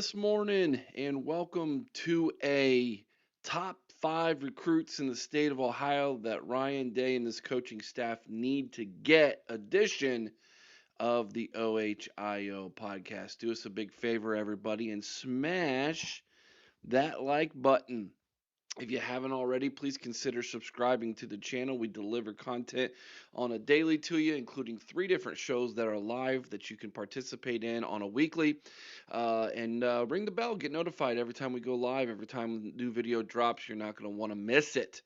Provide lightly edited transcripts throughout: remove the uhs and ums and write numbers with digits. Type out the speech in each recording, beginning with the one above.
this morning, and welcome to a top 5 recruits in the state of Ohio that Ryan Day and his coaching staff need to get edition of the OHIO podcast. Do us a big favor, everybody, and smash that like button. If you haven't already, please consider subscribing to the channel. We deliver content on a daily to you, including 3 different shows that are live that you can participate in on a weekly. And ring the bell, get notified every time we go live, every time new video drops. You're not going to want to miss it.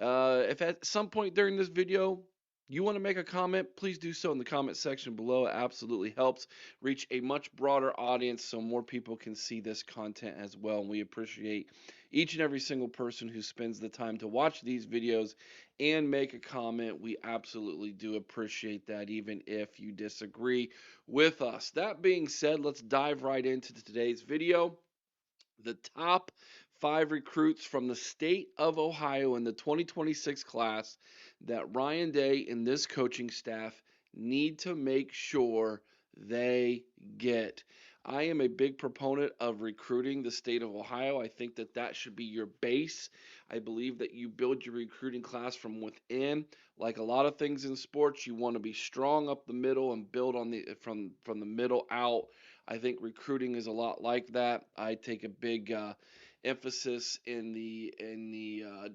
If at some point during this video you want to make a comment, please do so in the comment section below. It absolutely helps reach a much broader audience so more people can see this content as well. And we appreciate each and every single person who spends the time to watch these videos and make a comment. We absolutely do appreciate that, even if you disagree with us. That being said, let's dive right into today's video. The top 5 recruits from the state of Ohio in the 2026 class that Ryan Day and this coaching staff need to make sure they get. I am a big proponent of recruiting the state of Ohio. I think that that should be your base. I believe that you build your recruiting class from within. Like a lot of things in sports, you want to be strong up the middle and build on the from the middle out. I think recruiting is a lot like that. I take a big emphasis in the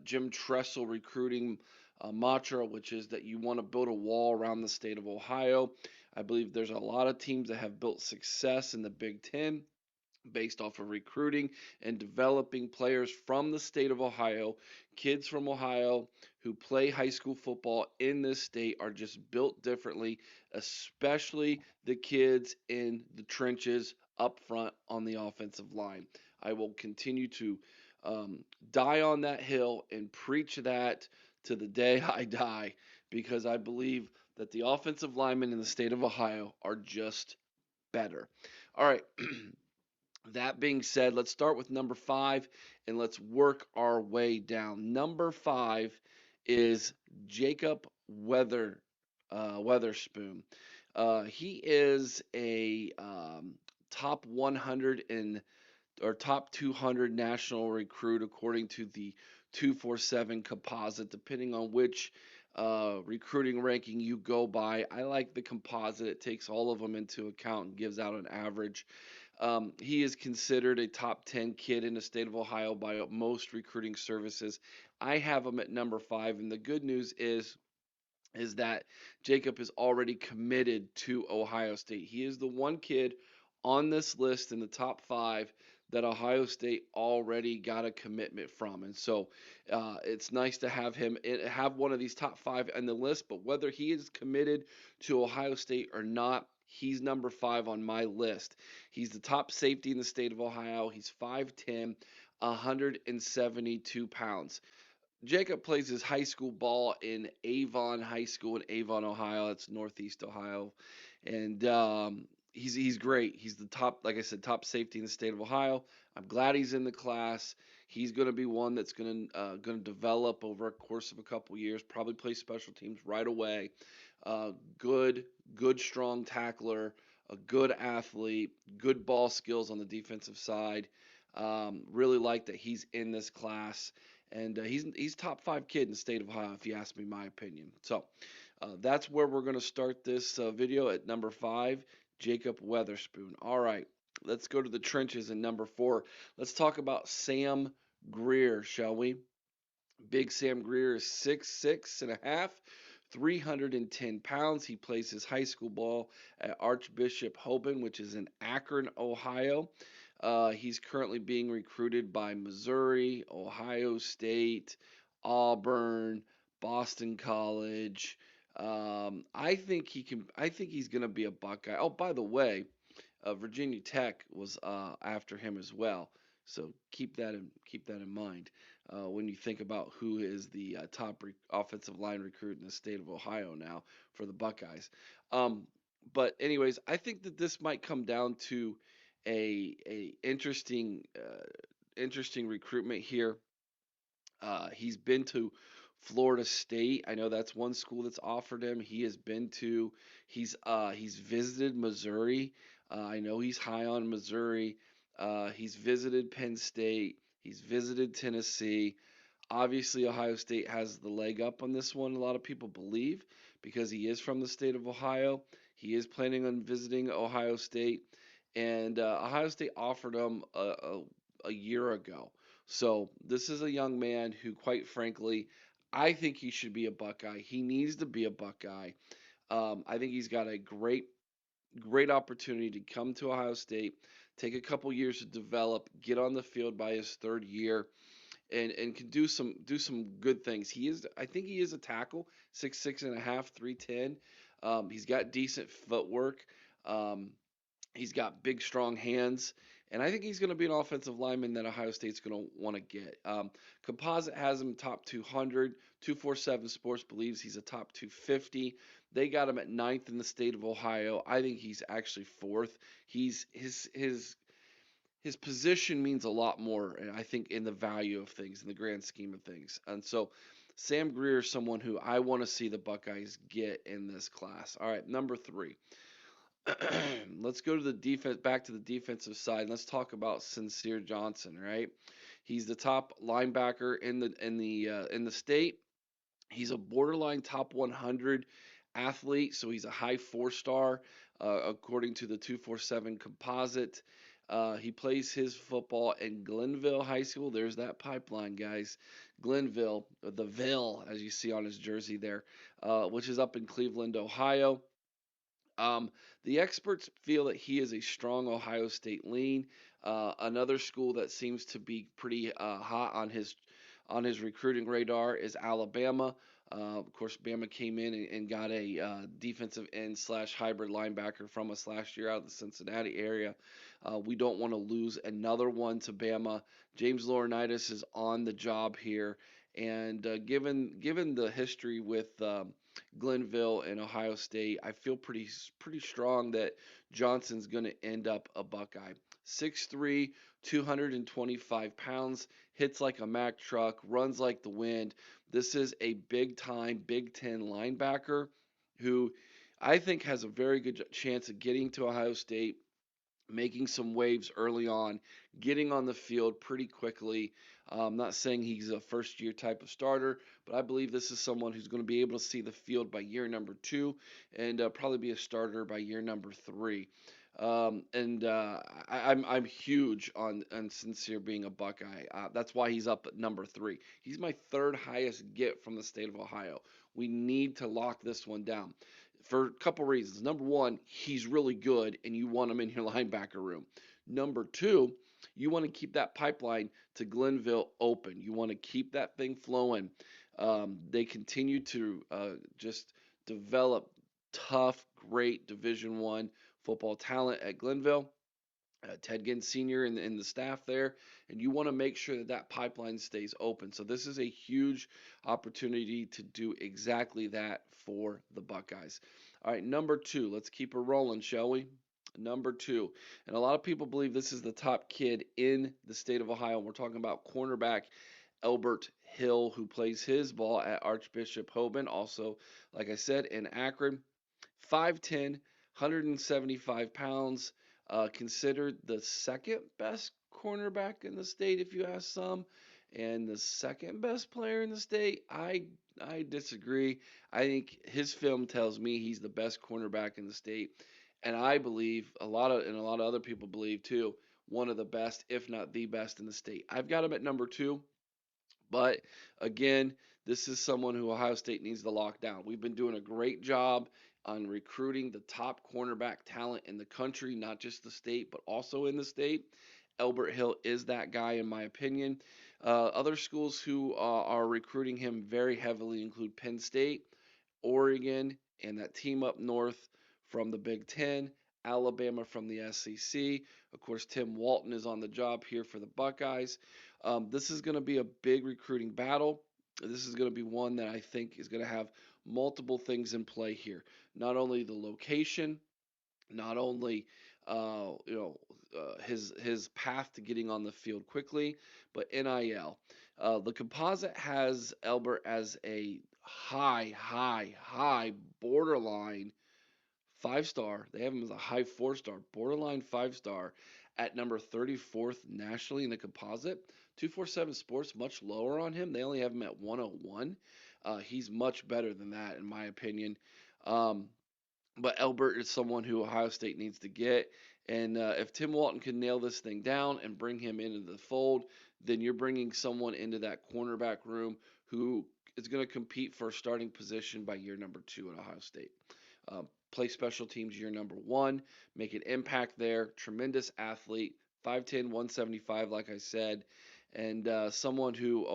Jim Tressel recruiting mantra, which is that you want to build a wall around the state of Ohio. I believe there's a lot of teams that have built success in the Big Ten based off of recruiting and developing players from the state of Ohio. Kids from Ohio who play high school football in this state are just built differently, especially the kids in the trenches up front on the offensive line. I will continue to die on that hill and preach that to the day I die because I believe that the offensive linemen in the state of Ohio are just better. All right. That being said, let's start with number 5 and let's work our way down. Number 5 is Jakob Weatherspoon. He is a top 100 or top 200 national recruit according to the 247 composite, depending on which recruiting ranking you go by. I like the composite. It takes all of them into account and gives out an average. He is considered a top 10 kid in the state of Ohio by most recruiting services. I have him at number 5, and the good news is that Jakob is already committed to Ohio State. He is the one kid on this list in the top 5 that Ohio State already got a commitment from. And so it's nice to have him have one of these top 5 on the list, but whether he is committed to Ohio State or not, he's number 5 on my list. He's the top safety in the state of Ohio. He's 5'10", 172 pounds. Jakob plays his high school ball in Avon High School in Avon, Ohio. That's Northeast Ohio, and he's great. He's the top, like I said, top safety in the state of Ohio. I'm glad he's in the class. He's going to be one that's going to develop over a course of a couple years. Probably play special teams right away. Good, strong tackler, a good athlete, good ball skills on the defensive side. Really like that he's in this class. And he's top 5 kid in the state of Ohio, if you ask me my opinion. So that's where we're going to start this video at number 5, Jakob Weatherspoon. All right, let's go to the trenches in number 4. Let's talk about Sam Greer, shall we? Big Sam Greer is 6'6" and a half, 310 pounds. He plays his high school ball at Archbishop Hoban, which is in Akron, Ohio. He's currently being recruited by Missouri, Ohio State, Auburn, Boston College. I think he can. I think he's going to be a Buckeye. Oh, by the way, Virginia Tech was after him as well. So keep that in mind when you think about who is the top offensive line recruit in the state of Ohio now for the Buckeyes. But anyways, I think that this might come down to a interesting recruitment here. He's been to Florida State. I know that's one school that's offered him. He has been to. He's visited Missouri. I know he's high on Missouri. He's visited Penn State. He's visited Tennessee. Obviously, Ohio State has the leg up on this one, a lot of people believe, because he is from the state of Ohio. He is planning on visiting Ohio State, and Ohio State offered him a year ago. So, this is a young man who, quite frankly, I think he should be a Buckeye. He needs to be a Buckeye. I think he's got a great opportunity to come to Ohio State, take a couple years to develop, get on the field by his third year, and can do some good things. I think he is a tackle, 6'6.5", 310. He's got decent footwork. Um, he's got big, strong hands. And I think he's going to be an offensive lineman that Ohio State's going to want to get. Composite has him top 200. 247 Sports believes he's a top 250. They got him at ninth in the state of Ohio. I think he's actually fourth. He's his position means a lot more, I think, in the value of things, in the grand scheme of things. And so Sam Greer is someone who I want to see the Buckeyes get in this class. All right, number three. Let's go to the defense, back to the defensive side. Let's talk about Sincere Johnson, right? He's the top linebacker in the state. He's a borderline top 100 athlete, so he's a high four-star according to the 247 composite. He plays his football in Glenville High School. There's that pipeline, guys. Glenville, the Ville, as you see on his jersey there, which is up in Cleveland, Ohio. Um, the experts feel that he is a strong Ohio State lean. Another school that seems to be pretty hot on his recruiting radar is Alabama. Of course, Bama came in and got a defensive end slash hybrid linebacker from us last year out of the Cincinnati area. We don't want to lose another one to Bama. James Laurinaitis is on the job here, and given the history with Glenville and Ohio State, I feel pretty strong that Johnson's going to end up a Buckeye. 6'3", 225 pounds, hits like a Mack truck, runs like the wind. This is a big time Big Ten linebacker who I think has a very good chance of getting to Ohio State, making some waves early on, getting on the field pretty quickly. I'm not saying he's a first year type of starter, but I believe this is someone who's going to be able to see the field by year number 2 and probably be a starter by year number 3. And I'm huge on Sincere being a Buckeye. That's why he's up at number 3. He's my third highest get from the state of Ohio. We need to lock this one down for a couple reasons. Number one, he's really good, and you want him in your linebacker room. Number two, you want to keep that pipeline to Glenville open. You want to keep that thing flowing. They continue to just develop tough, great Division One football talent at Glenville. Ted Ginn Sr. and the staff there, and you want to make sure that that pipeline stays open. So this is a huge opportunity to do exactly that for the Buckeyes. All right, number 2. Let's keep her rolling, shall we? Number 2. And a lot of people believe this is the top kid in the state of Ohio. We're talking about cornerback Elbert Hill, who plays his ball at Archbishop Hoban, also, like I said, in Akron. 5'10", 175 pounds, considered the second best cornerback in the state, if you ask some, and the second best player in the state. I disagree. I think his film tells me he's the best cornerback in the state, and I believe a lot of other people believe too, one of the best, if not the best in the state. I've got him at number 2. But again, this is someone who Ohio State needs to lock down. We've been doing a great job on recruiting the top cornerback talent in the country, not just the state, but also in the state. Elbert Hill is that guy, in my opinion. Other schools who are recruiting him very heavily include Penn State, Oregon, and that team up north from the Big Ten, Alabama from the SEC. Of course, Tim Walton is on the job here for the Buckeyes. This is going to be a big recruiting battle. This is going to be one that I think is going to have multiple things in play here. Not only the location, not only his path to getting on the field quickly, but NIL. The composite has Elbert as a high borderline 5-star. They have him as a high 4-star, borderline 5-star at number 34th nationally in the composite. 247 Sports much lower on him. They only have him at 101. He's much better than that, in my opinion. Um, but Elbert is someone who Ohio State needs to get. And if Tim Walton can nail this thing down and bring him into the fold, then you're bringing someone into that cornerback room who is going to compete for a starting position by year number 2 at Ohio State. Play special teams year number 1, make an impact there. Tremendous athlete, 5'10", 175, like I said, and someone who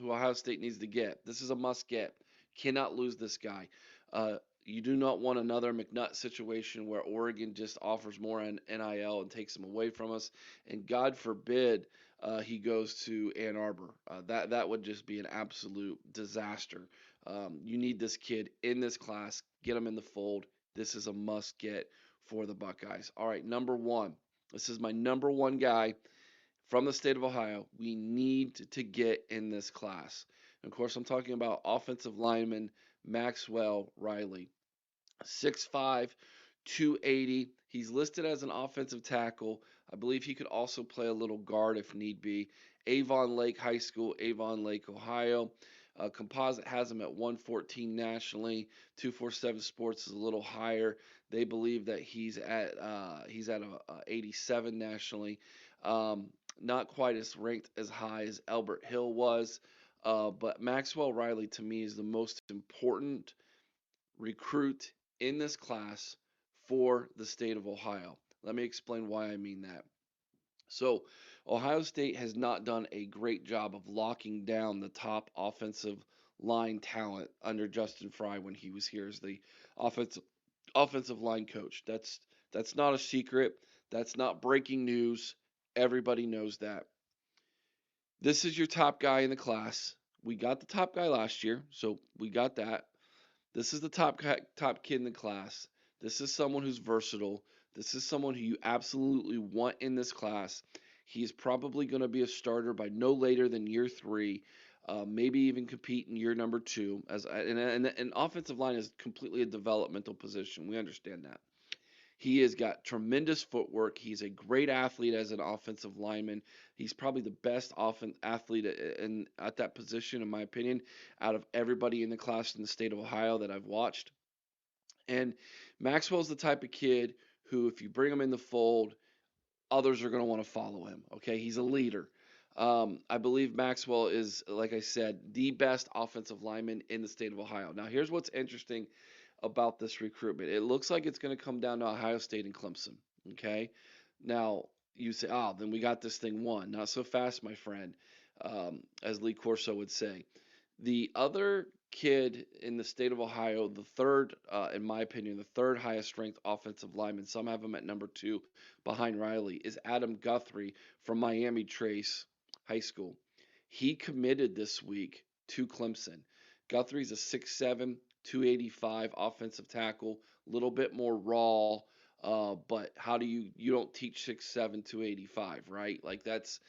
Ohio State needs to get. This is a must get. Cannot lose this guy. You do not want another McNutt situation where Oregon just offers more NIL and takes him away from us. And God forbid he goes to Ann Arbor. That would just be an absolute disaster. You need this kid in this class. Get him in the fold. This is a must get for the Buckeyes. All right, number 1. This is my number 1 guy from the state of Ohio. We need to get in this class. And of course, I'm talking about offensive lineman Maxwell Riley. 6'5", 280. He's listed as an offensive tackle. I believe he could also play a little guard if need be. Avon Lake High School, Avon Lake, Ohio. Composite has him at 114 nationally. 247 Sports is a little higher. They believe that he's at a 87 nationally. Not quite as ranked as high as Elbert Hill was. But Maxwell Riley to me is the most important recruit in this class for the state of Ohio. Let me explain why I mean that. So, Ohio State has not done a great job of locking down the top offensive line talent under Justin Fry when he was here as the offensive line coach. That's not a secret. That's not breaking news. Everybody knows that. This is your top guy in the class. We got the top guy last year, so we got that. This is the top kid in the class. This is someone who's versatile. This is someone who you absolutely want in this class. He's probably going to be a starter by no later than year 3, maybe even compete in year number 2. And offensive line is completely a developmental position. We understand that. He has got tremendous footwork. He's a great athlete as an offensive lineman. He's probably the best athlete at that position, in my opinion, out of everybody in the class in the state of Ohio that I've watched. And Maxwell's the type of kid who, if you bring him in the fold, others are going to want to follow him. Okay, he's a leader. I believe Maxwell is, like I said, the best offensive lineman in the state of Ohio. Now, here's what's interesting about this recruitment. It looks like it's going to come down to Ohio State and Clemson. Okay. Now you say, oh, then we got this thing won. Not so fast, my friend, as Lee Corso would say. The other kid in the state of Ohio, the third, in my opinion, the third highest ranked offensive lineman, some have him at number 2 behind Riley, is Adam Guthrie from Miami Trace High School. He committed this week to Clemson. Guthrie's a 6'7", 285 offensive tackle, a little bit more raw, but how do you don't teach 6'7", 285, right? Like that's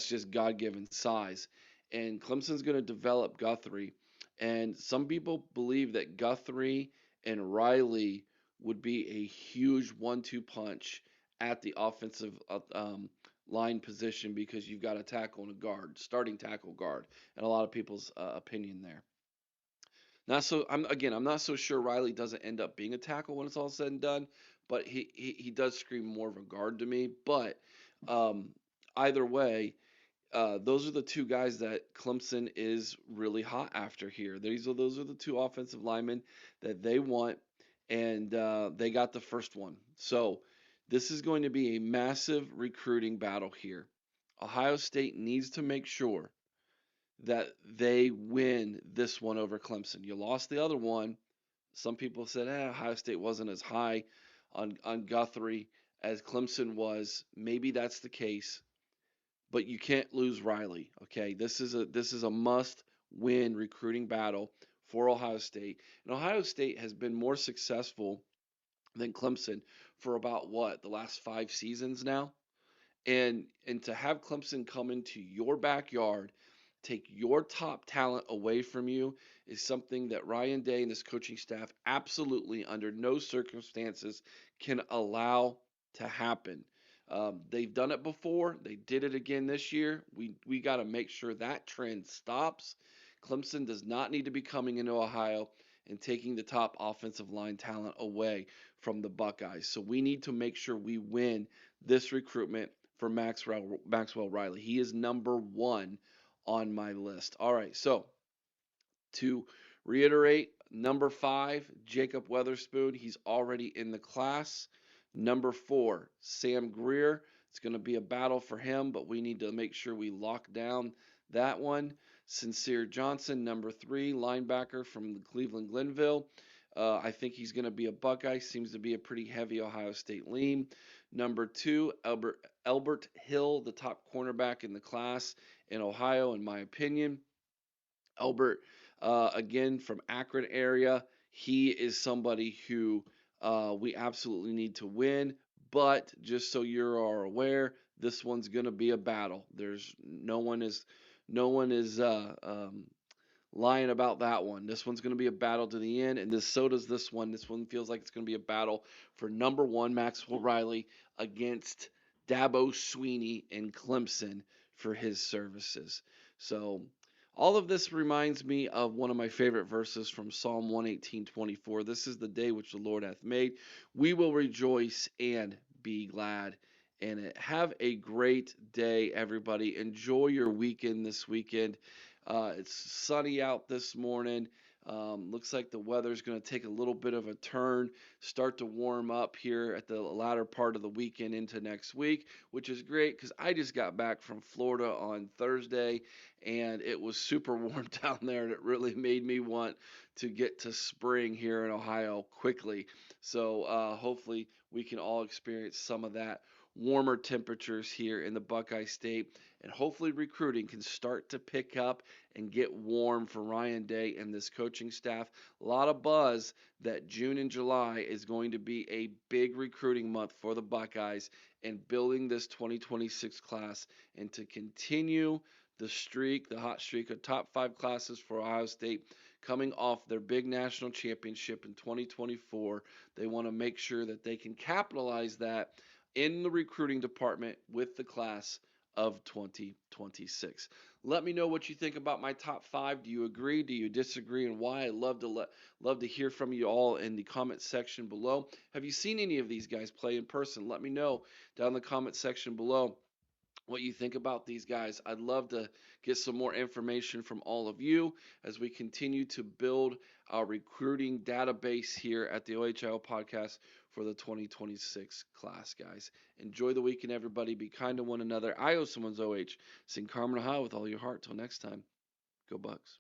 just God-given size. And Clemson's going to develop Guthrie. And some people believe that Guthrie and Riley would be a huge 1-2 punch at the offensive line position because you've got a tackle and a guard, starting tackle guard, and a lot of people's opinion there. I'm not so sure Riley doesn't end up being a tackle when it's all said and done, but he does scream more of a guard to me. But either way, those are the 2 guys that Clemson is really hot after here. Those are the 2 offensive linemen that they want, and they got the first one. So this is going to be a massive recruiting battle here. Ohio State needs to make sure that they win this one over Clemson. You lost the other one. Some people said, Ohio State wasn't as high on Guthrie as Clemson was. Maybe that's the case, but you can't lose Riley. Okay, this is a must-win recruiting battle for Ohio State, and Ohio State has been more successful than Clemson for about the last 5 seasons now, and to have Clemson come into your backyard, take your top talent away from you, is something that Ryan Day and this coaching staff absolutely under no circumstances can allow to happen. They've done it before. They did it again this year. We got to make sure that trend stops. Clemson does not need to be coming into Ohio and taking the top offensive line talent away from the Buckeyes. So we need to make sure we win this recruitment for Maxwell Riley. He is number one on my list. All right, so to reiterate, number 5, Jakob Weatherspoon. He's already in the class. Number 4, Sam Greer. It's going to be a battle for him, but we need to make sure we lock down that one. Sincere Johnson, number 3, linebacker from the Cleveland Glenville. I think he's going to be a Buckeye. Seems to be a pretty heavy Ohio State lean. Number 2, Elbert Hill, the top cornerback in the class in Ohio, in my opinion. Elbert, again from Akron area, he is somebody who we absolutely need to win. But just so you're all aware, this one's going to be a battle. There's no one is lying about that one. This one's going to be a battle to the end, and so does this one. This one feels like it's going to be a battle for number 1 Maxwell Riley against Dabo Sweeney and Clemson for his services. So all of this reminds me of one of my favorite verses from Psalm 118:24. This is the day which the Lord hath made. We will rejoice and be glad in it. Have a great day, everybody. Enjoy your weekend this weekend. It's sunny out this morning. Looks like the weather's going to take a little bit of a turn, start to warm up here at the latter part of the weekend into next week, which is great because I just got back from Florida on Thursday and it was super warm down there and it really made me want to get to spring here in Ohio quickly. So hopefully we can all experience some of that warmer temperatures here in the Buckeye State, and hopefully recruiting can start to pick up and get warm for Ryan Day and this coaching staff. A lot of buzz that June and July is going to be a big recruiting month for the Buckeyes and building this 2026 class, and to continue the hot streak of top 5 classes for Ohio State coming off their big national championship in 2024. They want to make sure that they can capitalize that in the recruiting department with the class of 2026. Let me know what you think about my top 5. Do you agree? Do you disagree, and why? I'd love to hear from you all in the comment section below. Have you seen any of these guys play in person? Let me know down in the comment section below what you think about these guys. I'd love to get some more information from all of you as we continue to build our recruiting database here at the OHIO podcast for the 2026 class, guys. Enjoy the weekend, everybody. Be kind to one another. I owe someone's OH. Sing Carmen Ohio with all your heart. Till next time, go Bucks.